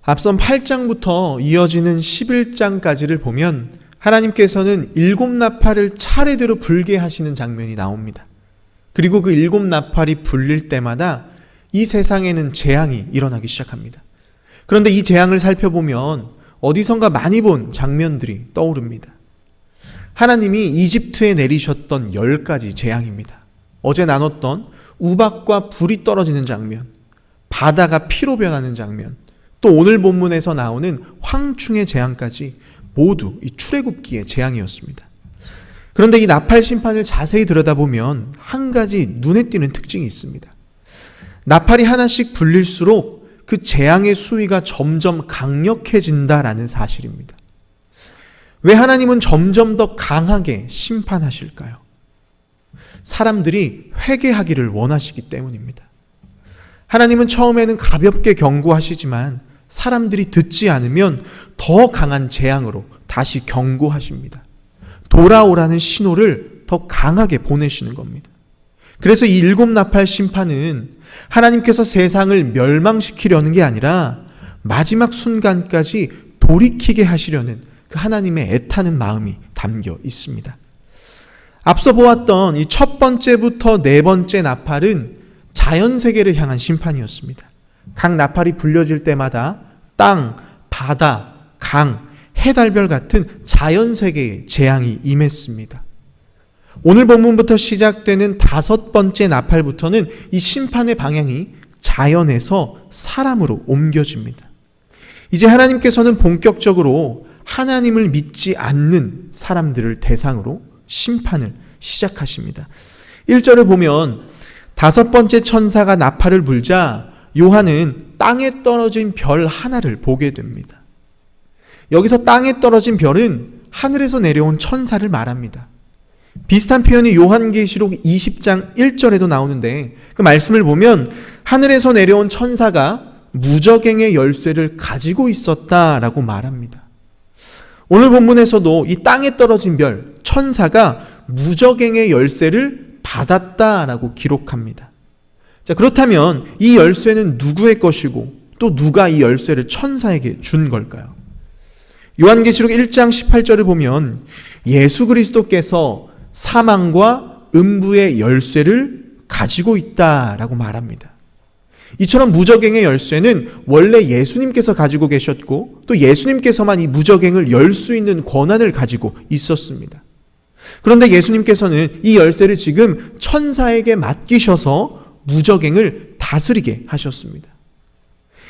앞선 8장부터 이어지는 11장까지를 보면 하나님께서는 7나팔을 차례대로 불게 하시는 장면이 나옵니다. 그리고 그 7나팔이 불릴 때마다 이 세상에는 재앙이 일어나기 시작합니다. 그런데 이 재앙을 살펴보면 어디선가 많이 본 장면들이 떠오릅니다. 하나님이 이집트에 내리셨던 10가지 재앙입니다. 어제 나눴던 우박과 불이 떨어지는 장면, 바다가 피로 변하는 장면, 또 오늘 본문에서 나오는 황충의 재앙까지 모두 이 출애굽기의 재앙이었습니다. 그런데 이 나팔 심판을 자세히 들여다보면 한 가지 눈에 띄는 특징이 있습니다. 나팔이 하나씩 불릴수록 그 재앙의 수위가 점점 강력해진다라는 사실입니다. 왜 하나님은 점점 더 강하게 심판하실까요? 사람들이 회개하기를 원하시기 때문입니다. 하나님은 처음에는 가볍게 경고하시지만 사람들이 듣지 않으면 더 강한 재앙으로 다시 경고하십니다. 돌아오라는 신호를 더 강하게 보내시는 겁니다. 그래서 이 7나팔 심판은 하나님께서 세상을 멸망시키려는 게 아니라 마지막 순간까지 돌이키게 하시려는 그 하나님의 애타는 마음이 담겨 있습니다. 앞서 보았던 이 첫 번째부터 네 번째 나팔은 자연세계를 향한 심판이었습니다. 각 나팔이 불려질 때마다 땅, 바다, 강, 해달별 같은 자연세계의 재앙이 임했습니다. 오늘 본문부터 시작되는 5번째 나팔부터는 이 심판의 방향이 자연에서 사람으로 옮겨집니다. 이제 하나님께서는 본격적으로 하나님을 믿지 않는 사람들을 대상으로 심판을 시작하십니다. 1절을 보면 5번째 천사가 나팔을 불자 요한은 땅에 떨어진 별 하나를 보게 됩니다. 여기서 땅에 떨어진 별은 하늘에서 내려온 천사를 말합니다. 비슷한 표현이 요한계시록 20장 1절에도 나오는데 그 말씀을 보면 하늘에서 내려온 천사가 무저갱의 열쇠를 가지고 있었다라고 말합니다. 오늘 본문에서도 이 땅에 떨어진 별, 천사가 무저갱의 열쇠를 받았다라고 기록합니다. 자, 그렇다면 이 열쇠는 누구의 것이고 또 누가 이 열쇠를 천사에게 준 걸까요? 요한계시록 1장 18절을 보면 예수 그리스도께서 사망과 음부의 열쇠를 가지고 있다라고 말합니다. 이처럼 무저갱의 열쇠는 원래 예수님께서 가지고 계셨고 또 예수님께서만 이 무저갱을 열 수 있는 권한을 가지고 있었습니다. 그런데 예수님께서는 이 열쇠를 지금 천사에게 맡기셔서 무저갱을 다스리게 하셨습니다.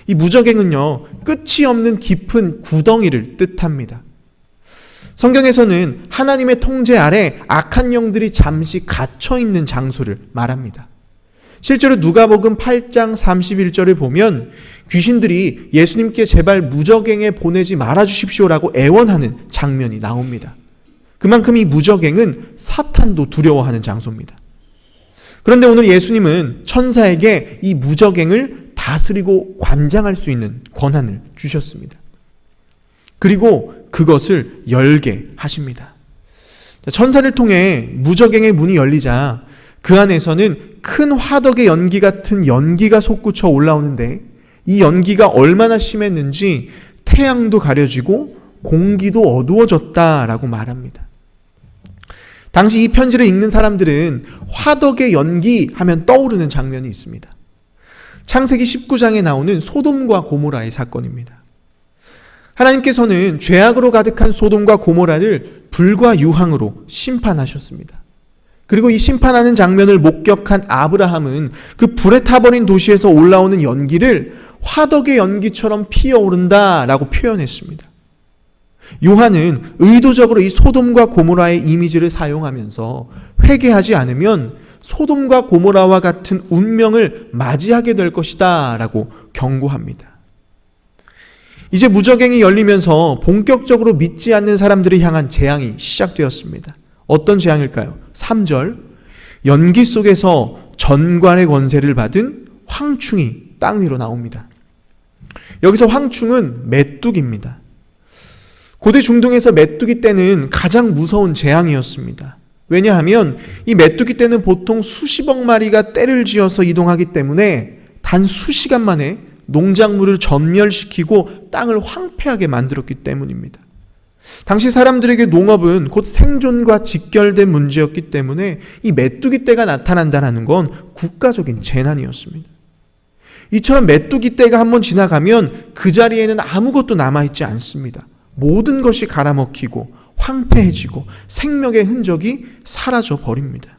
이 무저갱은요, 끝이 없는 깊은 구덩이를 뜻합니다. 성경에서는 하나님의 통제 아래 악한 영들이 잠시 갇혀있는 장소를 말합니다. 실제로 누가복음 8장 31절을 보면 귀신들이 예수님께 제발 무저갱에 보내지 말아주십시오라고 애원하는 장면이 나옵니다. 그만큼 이 무저갱은 사탄도 두려워하는 장소입니다. 그런데 오늘 예수님은 천사에게 이 무저갱을 다스리고 관장할 수 있는 권한을 주셨습니다. 그리고 그것을 열게 하십니다. 천사를 통해 무저갱의 문이 열리자 그 안에서는 큰 화덕의 연기 같은 연기가 솟구쳐 올라오는데 이 연기가 얼마나 심했는지 태양도 가려지고 공기도 어두워졌다라고 말합니다. 당시 이 편지를 읽는 사람들은 화덕의 연기 하면 떠오르는 장면이 있습니다. 창세기 19장에 나오는 소돔과 고모라의 사건입니다. 하나님께서는 죄악으로 가득한 소돔과 고모라를 불과 유황으로 심판하셨습니다. 그리고 이 심판하는 장면을 목격한 아브라함은 그 불에 타버린 도시에서 올라오는 연기를 화덕의 연기처럼 피어오른다라고 표현했습니다. 요한은 의도적으로 이 소돔과 고모라의 이미지를 사용하면서 회개하지 않으면 소돔과 고모라와 같은 운명을 맞이하게 될 것이다 라고 경고합니다. 이제 무저갱이 열리면서 본격적으로 믿지 않는 사람들을 향한 재앙이 시작되었습니다. 어떤 재앙일까요? 3절, 연기 속에서 전관의 권세를 받은 황충이 땅 위로 나옵니다. 여기서 황충은 메뚜기입니다. 고대 중동에서 메뚜기 떼는 가장 무서운 재앙이었습니다. 왜냐하면 이 메뚜기 떼는 보통 수십억 마리가 떼를 지어서 이동하기 때문에 단 수시간 만에 농작물을 전멸시키고 땅을 황폐하게 만들었기 때문입니다. 당시 사람들에게 농업은 곧 생존과 직결된 문제였기 때문에 이 메뚜기 떼가 나타난다는 건 국가적인 재난이었습니다. 이처럼 메뚜기 떼가 한번 지나가면 그 자리에는 아무것도 남아있지 않습니다. 모든 것이 갈아먹히고 황폐해지고 생명의 흔적이 사라져 버립니다.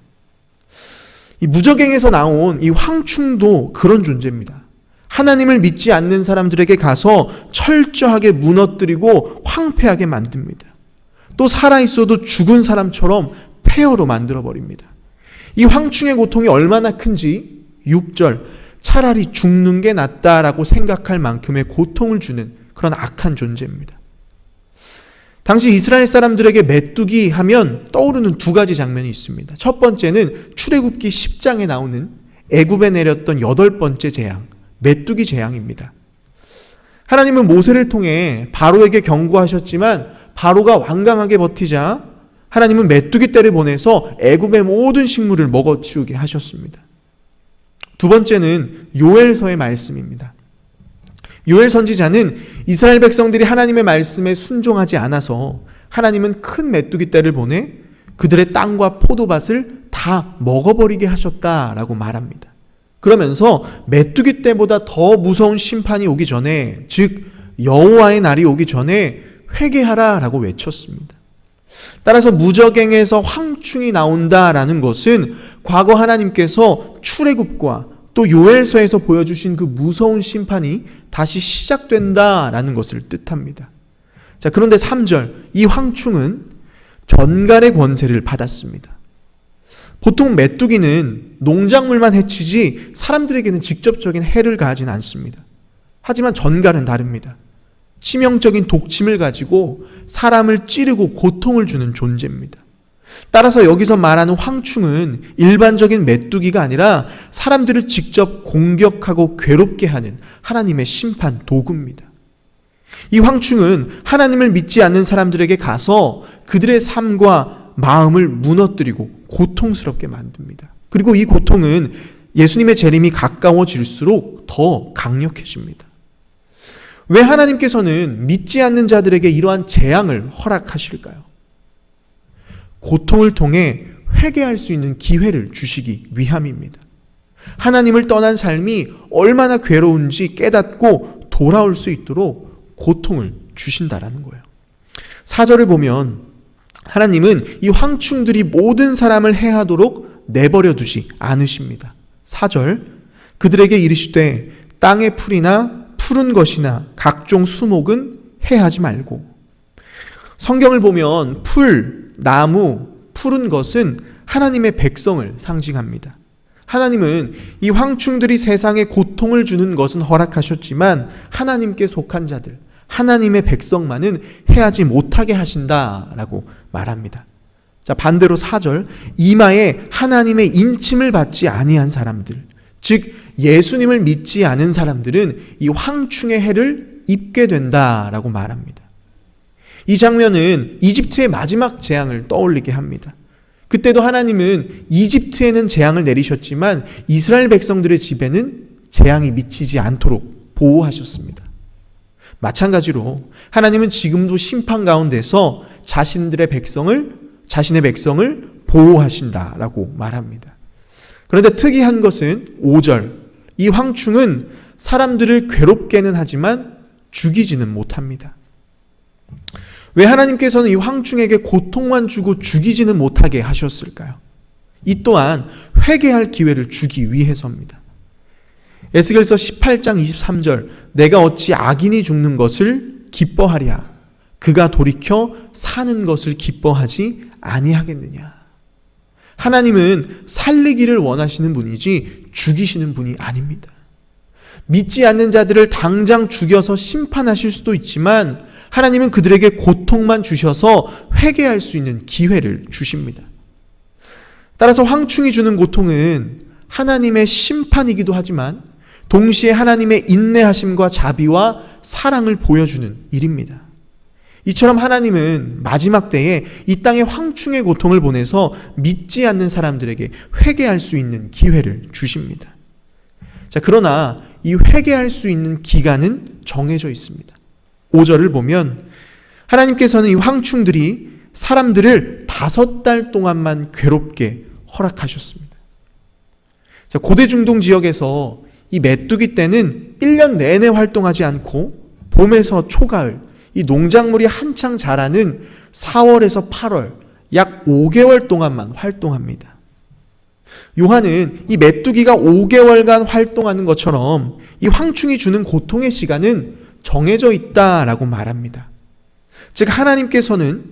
이 무저갱에서 나온 이 황충도 그런 존재입니다. 하나님을 믿지 않는 사람들에게 가서 철저하게 무너뜨리고 황폐하게 만듭니다. 또 살아있어도 죽은 사람처럼 폐허로 만들어버립니다. 이 황충의 고통이 얼마나 큰지 6절 차라리 죽는 게 낫다라고 생각할 만큼의 고통을 주는 그런 악한 존재입니다. 당시 이스라엘 사람들에게 메뚜기 하면 떠오르는 두 가지 장면이 있습니다. 첫 번째는 출애굽기 10장에 나오는 애굽에 내렸던 8번째 재앙, 메뚜기 재앙입니다. 하나님은 모세를 통해 바로에게 경고하셨지만 바로가 완강하게 버티자 하나님은 메뚜기 떼를 보내서 애굽의 모든 식물을 먹어치우게 하셨습니다. 두 번째는 요엘서의 말씀입니다. 요엘 선지자는 이스라엘 백성들이 하나님의 말씀에 순종하지 않아서 하나님은 큰 메뚜기 떼를 보내 그들의 땅과 포도밭을 다 먹어버리게 하셨다라고 말합니다. 그러면서 메뚜기 떼보다 더 무서운 심판이 오기 전에, 즉 여호와의 날이 오기 전에 회개하라라고 외쳤습니다. 따라서 무저갱에서 황충이 나온다라는 것은 과거 하나님께서 출애굽과 또 요엘서에서 보여주신 그 무서운 심판이 다시 시작된다라는 것을 뜻합니다. 자, 그런데 3절, 이 황충은 전갈의 권세를 받았습니다. 보통 메뚜기는 농작물만 해치지 사람들에게는 직접적인 해를 가하진 않습니다. 하지만 전갈은 다릅니다. 치명적인 독침을 가지고 사람을 찌르고 고통을 주는 존재입니다. 따라서 여기서 말하는 황충은 일반적인 메뚜기가 아니라 사람들을 직접 공격하고 괴롭게 하는 하나님의 심판 도구입니다. 이 황충은 하나님을 믿지 않는 사람들에게 가서 그들의 삶과 마음을 무너뜨리고 고통스럽게 만듭니다. 그리고 이 고통은 예수님의 재림이 가까워질수록 더 강력해집니다. 왜 하나님께서는 믿지 않는 자들에게 이러한 재앙을 허락하실까요? 고통을 통해 회개할 수 있는 기회를 주시기 위함입니다. 하나님을 떠난 삶이 얼마나 괴로운지 깨닫고 돌아올 수 있도록 고통을 주신다라는 거예요. 4절을 보면 하나님은 이 황충들이 모든 사람을 해하도록 내버려 두지 않으십니다. 4절, 그들에게 이르시되 땅의 풀이나 푸른 것이나 각종 수목은 해하지 말고. 성경을 보면 풀, 나무, 푸른 것은 하나님의 백성을 상징합니다. 하나님은 이 황충들이 세상에 고통을 주는 것은 허락하셨지만 하나님께 속한 자들, 하나님의 백성만은 해하지 못하게 하신다라고 말합니다. 자, 반대로 4절, 이마에 하나님의 인침을 받지 아니한 사람들, 즉 예수님을 믿지 않은 사람들은 이 황충의 해를 입게 된다라고 말합니다. 이 장면은 이집트의 마지막 재앙을 떠올리게 합니다. 그때도 하나님은 이집트에는 재앙을 내리셨지만 이스라엘 백성들의 집에는 재앙이 미치지 않도록 보호하셨습니다. 마찬가지로 하나님은 지금도 심판 가운데서 자신의 백성을 보호하신다라고 말합니다. 그런데 특이한 것은 5절, 이 황충은 사람들을 괴롭게는 하지만 죽이지는 못합니다. 왜 하나님께서는 이 황충에게 고통만 주고 죽이지는 못하게 하셨을까요? 이 또한 회개할 기회를 주기 위해서입니다. 에스겔서 18장 23절, 내가 어찌 악인이 죽는 것을 기뻐하랴, 그가 돌이켜 사는 것을 기뻐하지 아니하겠느냐. 하나님은 살리기를 원하시는 분이지 죽이시는 분이 아닙니다. 믿지 않는 자들을 당장 죽여서 심판하실 수도 있지만 하나님은 그들에게 고통만 주셔서 회개할 수 있는 기회를 주십니다. 따라서 황충이 주는 고통은 하나님의 심판이기도 하지만 동시에 하나님의 인내하심과 자비와 사랑을 보여주는 일입니다. 이처럼 하나님은 마지막 때에 이 땅에 황충의 고통을 보내서 믿지 않는 사람들에게 회개할 수 있는 기회를 주십니다. 자, 그러나 이 회개할 수 있는 기간은 정해져 있습니다. 5절을 보면 하나님께서는 이 황충들이 사람들을 5달 동안만 괴롭게 허락하셨습니다. 자, 고대 중동 지역에서 이 메뚜기 떼는 1년 내내 활동하지 않고 봄에서 초가을, 이 농작물이 한창 자라는 4월에서 8월, 약 5개월 동안만 활동합니다. 요한은 이 메뚜기가 5개월간 활동하는 것처럼 이 황충이 주는 고통의 시간은 정해져 있다라고 말합니다. 즉 하나님께서는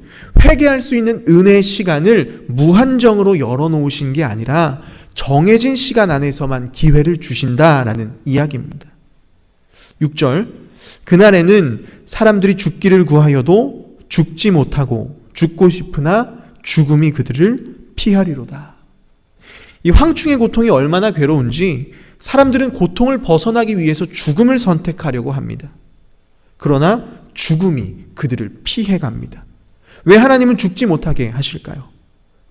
회개할 수 있는 은혜의 시간을 무한정으로 열어놓으신 게 아니라 정해진 시간 안에서만 기회를 주신다라는 이야기입니다. 6절, 그날에는 사람들이 죽기를 구하여도 죽지 못하고 죽고 싶으나 죽음이 그들을 피하리로다. 이 황충의 고통이 얼마나 괴로운지 사람들은 고통을 벗어나기 위해서 죽음을 선택하려고 합니다. 그러나 죽음이 그들을 피해갑니다. 왜 하나님은 죽지 못하게 하실까요?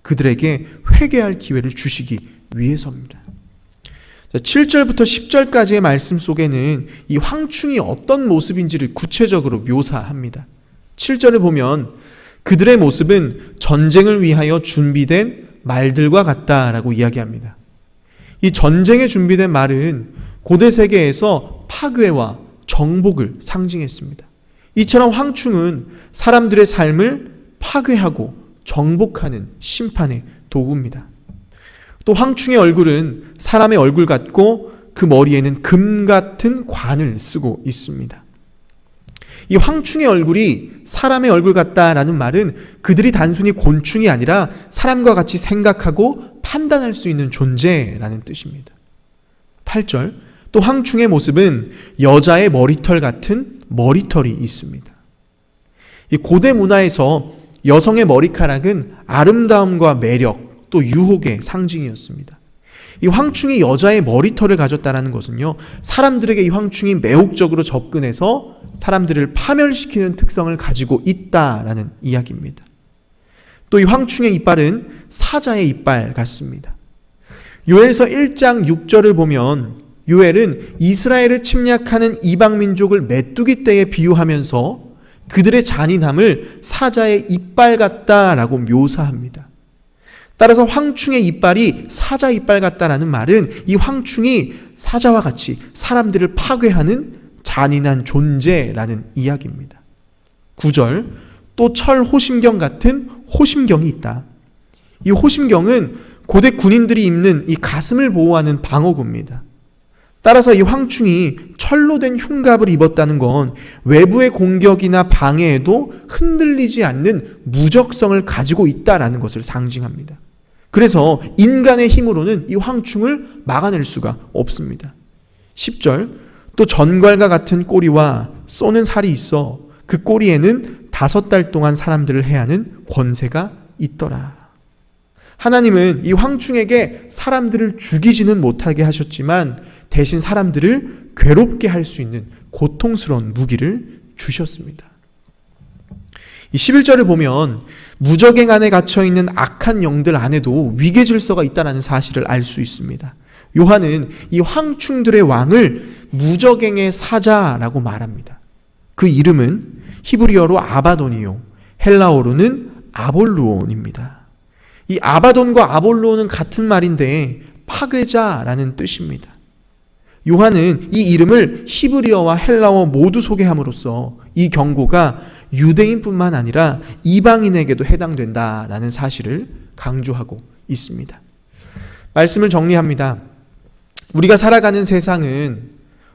그들에게 회개할 기회를 주시기 위해서입니다. 7절부터 10절까지의 말씀 속에는 이 황충이 어떤 모습인지를 구체적으로 묘사합니다. 7절을 보면 그들의 모습은 전쟁을 위하여 준비된 말들과 같다라고 이야기합니다. 이 전쟁에 준비된 말은 고대 세계에서 파괴와 정복을 상징했습니다. 이처럼 황충은 사람들의 삶을 파괴하고 정복하는 심판의 도구입니다. 또 황충의 얼굴은 사람의 얼굴 같고 그 머리에는 금 같은 관을 쓰고 있습니다. 이 황충의 얼굴이 사람의 얼굴 같다라는 말은 그들이 단순히 곤충이 아니라 사람과 같이 생각하고 판단할 수 있는 존재라는 뜻입니다. 8절, 또 황충의 모습은 여자의 머리털 같은 머리털이 있습니다. 이 고대 문화에서 여성의 머리카락은 아름다움과 매력, 또 유혹의 상징이었습니다. 이 황충이 여자의 머리털을 가졌다는 것은요, 사람들에게 이 황충이 매혹적으로 접근해서 사람들을 파멸시키는 특성을 가지고 있다라는 이야기입니다. 또 이 황충의 이빨은 사자의 이빨 같습니다. 요엘서 1장 6절을 보면 요엘은 이스라엘을 침략하는 이방민족을 메뚜기 떼에 비유하면서 그들의 잔인함을 사자의 이빨 같다라고 묘사합니다. 따라서 황충의 이빨이 사자 이빨 같다라는 말은 이 황충이 사자와 같이 사람들을 파괴하는 잔인한 존재라는 이야기입니다. 9절, 또 철 호심경 같은 호심경이 있다. 이 호심경은 고대 군인들이 입는 이 가슴을 보호하는 방어구입니다. 따라서 이 황충이 철로 된 흉갑을 입었다는 건 외부의 공격이나 방해에도 흔들리지 않는 무적성을 가지고 있다라는 것을 상징합니다. 그래서 인간의 힘으로는 이 황충을 막아낼 수가 없습니다. 10절, 또 전갈과 같은 꼬리와 쏘는 살이 있어 그 꼬리에는 5달 동안 사람들을 해하는 권세가 있더라. 하나님은 이 황충에게 사람들을 죽이지는 못하게 하셨지만 대신 사람들을 괴롭게 할 수 있는 고통스러운 무기를 주셨습니다. 이 11절을 보면 무적행 안에 갇혀있는 악한 영들 안에도 위계 질서가 있다는 사실을 알 수 있습니다. 요한은 이 황충들의 왕을 무적행의 사자라고 말합니다. 그 이름은 히브리어로 아바돈이요, 헬라어로는 아볼루온입니다. 이 아바돈과 아볼루온은 같은 말인데 파괴자라는 뜻입니다. 요한은 이 이름을 히브리어와 헬라어 모두 소개함으로써 이 경고가 유대인뿐만 아니라 이방인에게도 해당된다라는 사실을 강조하고 있습니다. 말씀을 정리합니다. 우리가 살아가는 세상은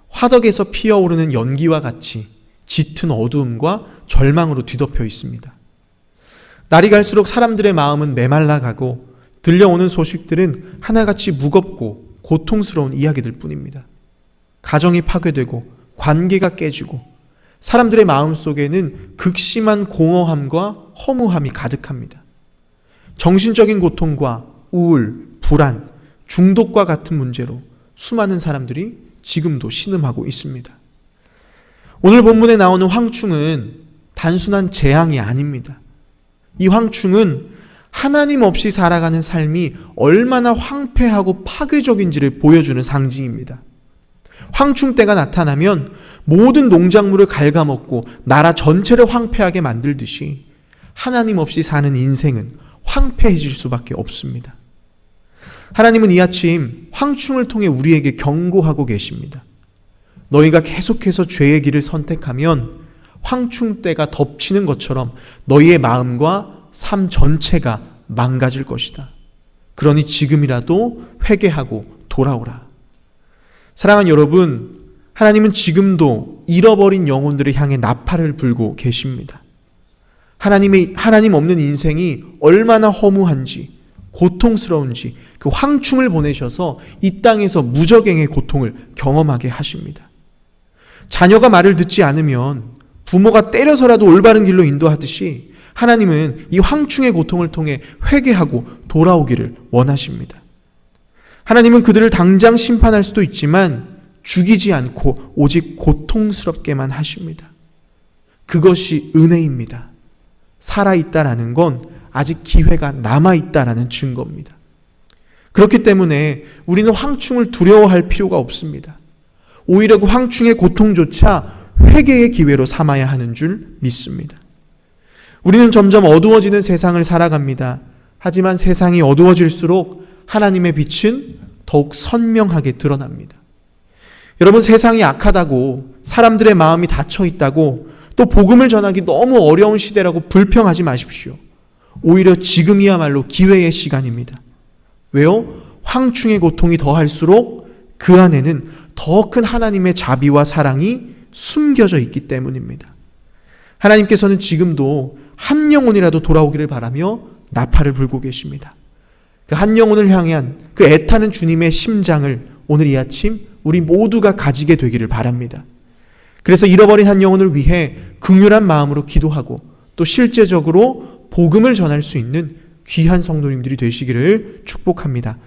화덕에서 피어오르는 연기와 같이 짙은 어두움과 절망으로 뒤덮여 있습니다. 날이 갈수록 사람들의 마음은 메말라가고 들려오는 소식들은 하나같이 무겁고 고통스러운 이야기들 뿐입니다. 가정이 파괴되고 관계가 깨지고 사람들의 마음속에는 극심한 공허함과 허무함이 가득합니다. 정신적인 고통과 우울, 불안, 중독과 같은 문제로 수많은 사람들이 지금도 신음하고 있습니다. 오늘 본문에 나오는 황충은 단순한 재앙이 아닙니다. 이 황충은 하나님 없이 살아가는 삶이 얼마나 황폐하고 파괴적인지를 보여주는 상징입니다. 황충때가 나타나면 모든 농작물을 갉아먹고 나라 전체를 황폐하게 만들듯이 하나님 없이 사는 인생은 황폐해질 수밖에 없습니다. 하나님은 이 아침 황충을 통해 우리에게 경고하고 계십니다. 너희가 계속해서 죄의 길을 선택하면 황충때가 덮치는 것처럼 너희의 마음과 삶 전체가 망가질 것이다. 그러니 지금이라도 회개하고 돌아오라. 사랑하는 여러분, 하나님은 지금도 잃어버린 영혼들을 향해 나팔을 불고 계십니다. 하나님 없는 인생이 얼마나 허무한지, 고통스러운지 그 황충을 보내셔서 이 땅에서 무적행의 고통을 경험하게 하십니다. 자녀가 말을 듣지 않으면 부모가 때려서라도 올바른 길로 인도하듯이 하나님은 이 황충의 고통을 통해 회개하고 돌아오기를 원하십니다. 하나님은 그들을 당장 심판할 수도 있지만 죽이지 않고 오직 고통스럽게만 하십니다. 그것이 은혜입니다. 살아있다라는 건 아직 기회가 남아있다라는 증거입니다. 그렇기 때문에 우리는 황충을 두려워할 필요가 없습니다. 오히려 그 황충의 고통조차 회개의 기회로 삼아야 하는 줄 믿습니다. 우리는 점점 어두워지는 세상을 살아갑니다. 하지만 세상이 어두워질수록 하나님의 빛은 더욱 선명하게 드러납니다. 여러분, 세상이 악하다고, 사람들의 마음이 닫혀 있다고, 또 복음을 전하기 너무 어려운 시대라고 불평하지 마십시오. 오히려 지금이야말로 기회의 시간입니다. 왜요? 황충의 고통이 더할수록 그 안에는 더 큰 하나님의 자비와 사랑이 숨겨져 있기 때문입니다. 하나님께서는 지금도 한 영혼이라도 돌아오기를 바라며 나팔을 불고 계십니다. 그 한 영혼을 향한 그 애타는 주님의 심장을 오늘 이 아침 우리 모두가 가지게 되기를 바랍니다. 그래서 잃어버린 한 영혼을 위해 긍휼한 마음으로 기도하고 또 실제적으로 복음을 전할 수 있는 귀한 성도님들이 되시기를 축복합니다.